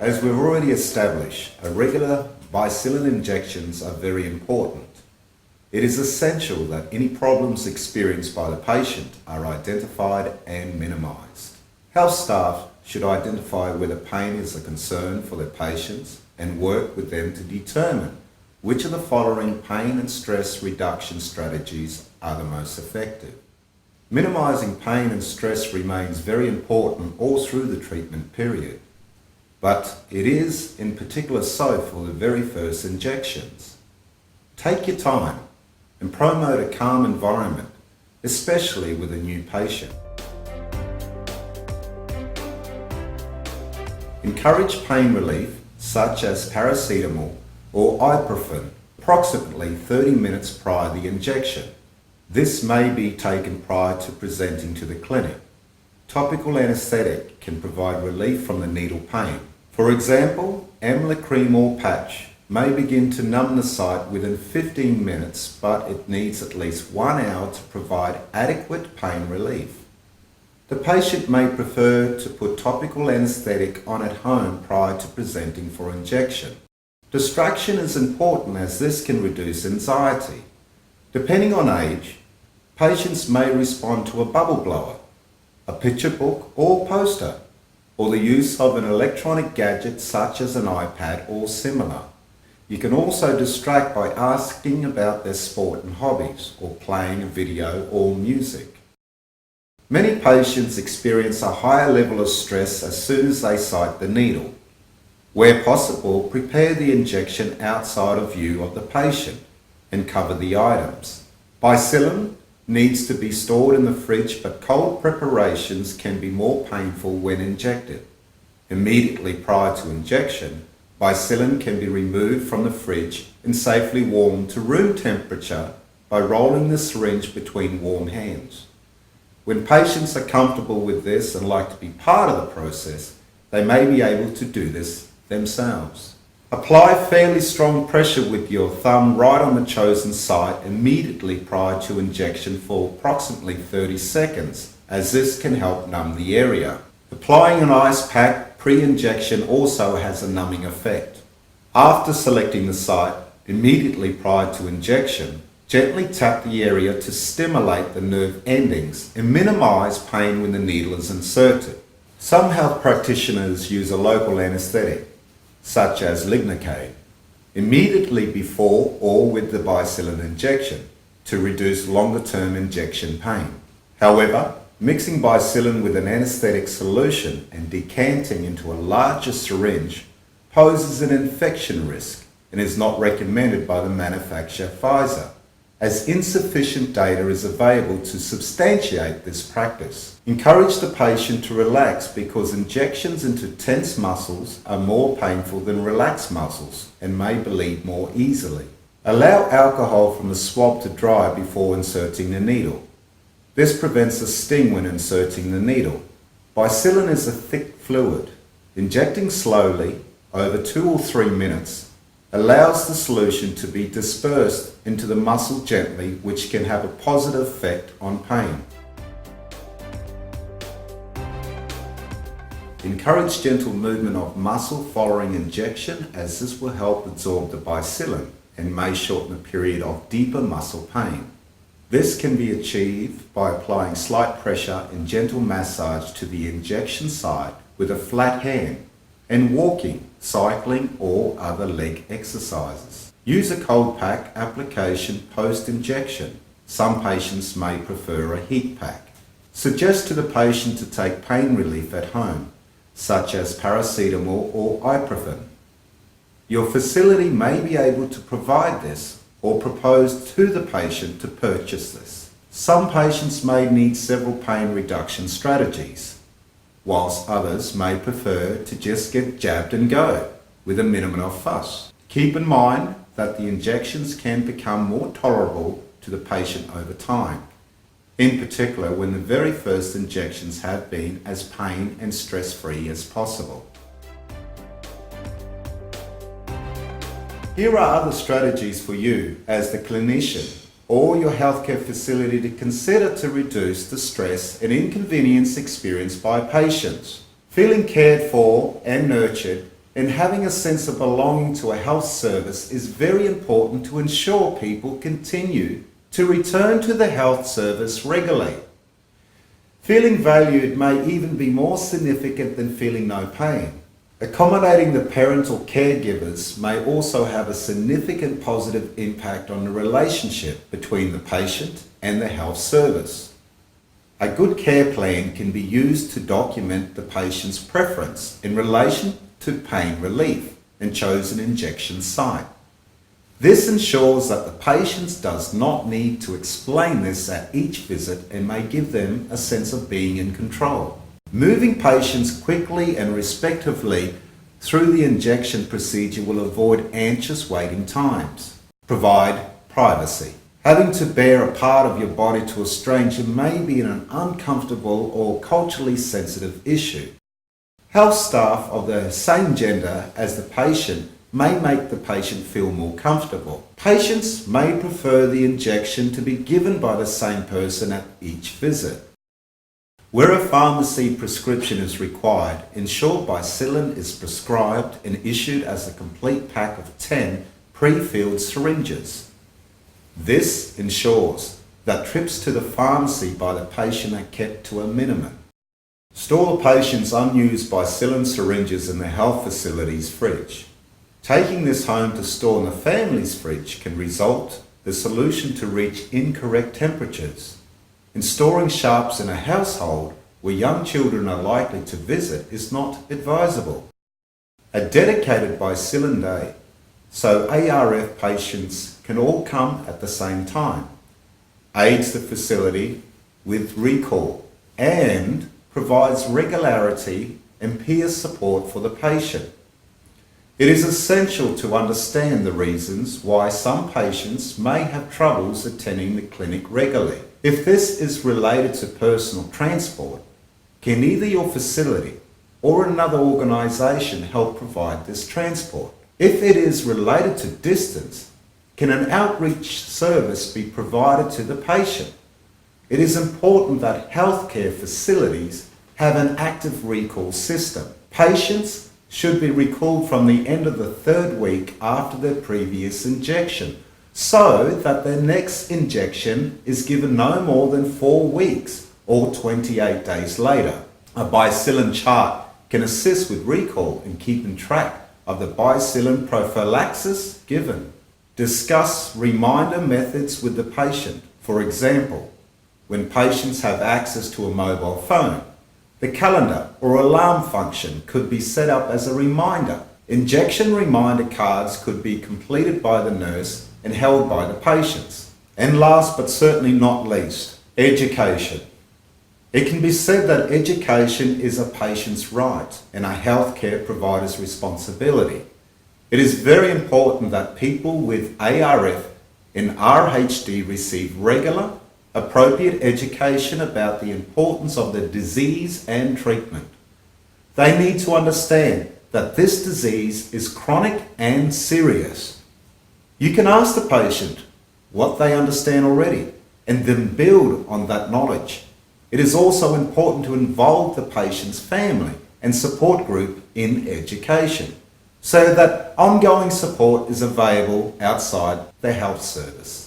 As we've already established, regular Bicillin injections are very important. It is essential that any problems experienced by the patient are identified and minimised. Health staff should identify whether pain is a concern for their patients and work with them to determine which of the following pain and stress reduction strategies are the most effective. Minimising pain and stress remains very important all through the treatment period, but it is in particular so for the very first injections. Take your time and promote a calm environment, especially with a new patient. Encourage pain relief such as paracetamol or ibuprofen approximately 30 minutes prior to the injection. This may be taken prior to presenting to the clinic. Topical anesthetic can provide relief from the needle pain. For example, amla cream or patch may begin to numb the site within 15 minutes, but it needs at least 1 hour to provide adequate pain relief. The patient may prefer to put topical anesthetic on at home prior to presenting for injection. Distraction is important as this can reduce anxiety. Depending on age, patients may respond to a bubble blower, a picture book or poster, or the use of an electronic gadget such as an iPad or similar. You can also distract by asking about their sport and hobbies, or playing a video or music. Many patients experience a higher level of stress as soon as they sight the needle. Where possible, prepare the injection outside of view of the patient and cover the items. Bicillin needs to be stored in the fridge, but cold preparations can be more painful when injected. Immediately prior to injection, Bicillin can be removed from the fridge and safely warmed to room temperature by rolling the syringe between warm hands. When patients are comfortable with this and like to be part of the process, they may be able to do this themselves. Apply fairly strong pressure with your thumb right on the chosen site immediately prior to injection for approximately 30 seconds, as this can help numb the area. Applying an ice pack pre-injection also has a numbing effect. After selecting the site, immediately prior to injection, gently tap the area to stimulate the nerve endings and minimize pain when the needle is inserted. Some health practitioners use a local anesthetic, such as Lignocaine, immediately before or with the Bicillin injection to reduce longer-term injection pain. However, mixing Bicillin with an anesthetic solution and decanting into a larger syringe poses an infection risk and is not recommended by the manufacturer Pfizer, as insufficient data is available to substantiate this practice. Encourage the patient to relax because injections into tense muscles are more painful than relaxed muscles and may bleed more easily. Allow alcohol from the swab to dry before inserting the needle. This prevents a sting when inserting the needle. Bicillin is a thick fluid. Injecting slowly over 2 or 3 minutes allows the solution to be dispersed into the muscle gently, which can have a positive effect on pain. Encourage gentle movement of muscle following injection, as this will help absorb the Bicillin and may shorten the period of deeper muscle pain. This can be achieved by applying slight pressure and gentle massage to the injection site with a flat hand and walking, cycling or other leg exercises. Use a cold pack application post-injection. Some patients may prefer a heat pack. Suggest to the patient to take pain relief at home, such as paracetamol or ibuprofen. Your facility may be able to provide this or propose to the patient to purchase this. Some patients may need several pain reduction strategies, whilst others may prefer to just get jabbed and go with a minimum of fuss. Keep in mind that the injections can become more tolerable to the patient over time, in particular when the very first injections have been as pain and stress-free as possible. Here are other strategies for you as the clinician or your healthcare facility to consider to reduce the stress and inconvenience experienced by patients. Feeling cared for and nurtured and having a sense of belonging to a health service is very important to ensure people continue to return to the health service regularly. Feeling valued may even be more significant than feeling no pain. Accommodating the parental caregivers may also have a significant positive impact on the relationship between the patient and the health service. A good care plan can be used to document the patient's preference in relation to pain relief and chosen injection site. This ensures that the patient does not need to explain this at each visit and may give them a sense of being in control. Moving patients quickly and respectively through the injection procedure will avoid anxious waiting times. Provide privacy. Having to bear a part of your body to a stranger may be an uncomfortable or culturally sensitive issue. Health staff of the same gender as the patient may make the patient feel more comfortable. Patients may prefer the injection to be given by the same person at each visit. Where a pharmacy prescription is required, ensure Bicillin is prescribed and issued as a complete pack of 10 pre-filled syringes. This ensures that trips to the pharmacy by the patient are kept to a minimum. Store the patient's unused Bicillin syringes in the health facility's fridge. Taking this home to store in the family's fridge can result the solution to reach incorrect temperatures. And storing sharps in a household where young children are likely to visit is not advisable. A dedicated Bicillin day, so ARF patients can all come at the same time, aids the facility with recall and provides regularity and peer support for the patient. It is essential to understand the reasons why some patients may have troubles attending the clinic regularly. If this is related to personal transport, can either your facility or another organisation help provide this transport? If it is related to distance, can an outreach service be provided to the patient? It is important that healthcare facilities have an active recall system. Patients should be recalled from the end of the 3rd week after their previous injection, so that their next injection is given no more than 4 weeks or 28 days later. A Bicillin chart can assist with recall and keeping track of the Bicillin prophylaxis given. Discuss reminder methods with the patient. For example, when patients have access to a mobile phone, the calendar or alarm function could be set up as a reminder. Injection reminder cards could be completed by the nurse and held by the patients. And last but certainly not least, education. It can be said that education is a patient's right and a healthcare provider's responsibility. It is very important that people with ARF and RHD receive regular, appropriate education about the importance of the disease and treatment. They need to understand that this disease is chronic and serious. You can ask the patient what they understand already and then build on that knowledge. It is also important to involve the patient's family and support group in education so that ongoing support is available outside the health service.